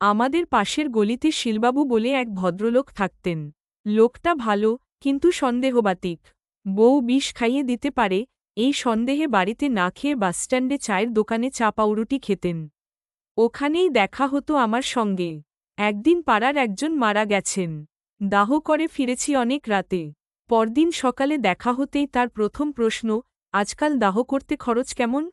আমাদের পাশের গলিতে শিলবাবু বলে এক ভদ্রলোক থাকতেন। লোকটা ভালো, কিন্তু সন্দেহবাতিক। বউ বিষ খাইয়ে দিতে পারে, এই সন্দেহে বাড়িতে না খেয়ে বাসস্ট্যান্ডে চায়ের দোকানে চা পাউরুটি খেতেন। ওখানেই দেখা হতো আমার সঙ্গে। একদিন পাড়ার একজন মারা গেছেন। দাহ করে ফিরেছি অনেক রাতে। পরদিন সকালে দেখা হতেই তার প্রথম প্রশ্ন, আজকাল দাহ করতে খরচ কেমন?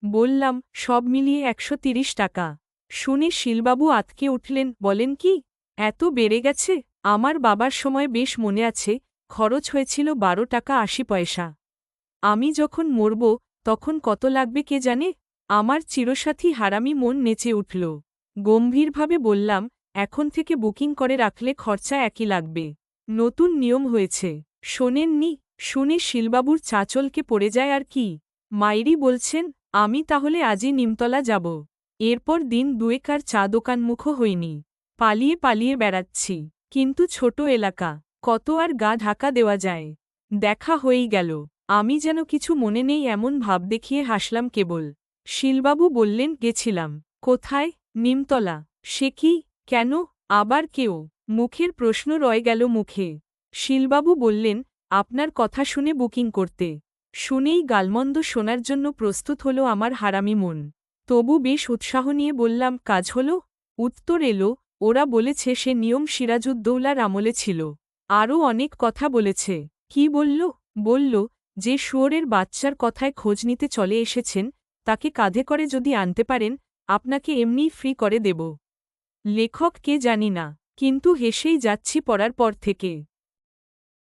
বললাম, সব মিলিয়ে ১৩০ টাকা। শুনে শিলবাবু আঁতকে উঠলেন, বলেন কি, এত বেড়ে গেছে? আমার বাবার সময় বেশ মনে আছে, খরচ হয়েছিল ১২ টাকা ৮০ পয়সা। আমি যখন মরব, তখন কত লাগবে কে জানে? আমার চিরসাথী হারামি মন নেচে উঠল। গম্ভীরভাবে বললাম, এখন থেকে বুকিং করে রাখলে খরচা একই লাগবে। নতুন নিয়ম হয়েছে। শোনেননি? শুনে শিলবাবুর চাঁচলকে পড়ে যায় আর কি। মাইরি বলছেন, আমি তাহলে আজই নিমতলা যাব। এরপর দিন দুয়েক আর চা দোকানমুখো হইনি। পালিয়ে পালিয়ে বেড়াচ্ছি। কিন্তু ছোট এলাকা, কত আর গা ঢাকা দেওয়া যায়। দেখা হয়েই গেল। আমি যেন কিছু মনে নেই এমন ভাব দেখিয়ে হাসলাম কেবল। শিলবাবু বললেন, গেছিলাম। কোথায়? নিমতলা। সে কি? কেন? আবার কেউ? মুখের প্রশ্ন রয়ে গেল মুখে। শিলবাবু বললেন, আপনার কথা শুনে বুকিং করতে। শুনেই গালমন্দ শোনার জন্য প্রস্তুত হল আমার হারামি মন। তবু বেশ উৎসাহ নিয়ে বললাম, কাজ হল? উত্তর এলো, ওরা বলেছে সে নিয়ম সিরাজউদ্দৌলার আমলে ছিল। আরও অনেক কথা বলেছে। কি বলল? বলল, যে শুয়োরের বাচ্চার কথায় খোঁজ নিতে চলে এসেছেন, তাকে কাঁধে করে যদি আনতে পারেন, আপনাকে এমনিই ফ্রি করে দেব। লেখক কে জানি না, কিন্তু হেসেই যাচ্ছি পড়ার পর থেকে।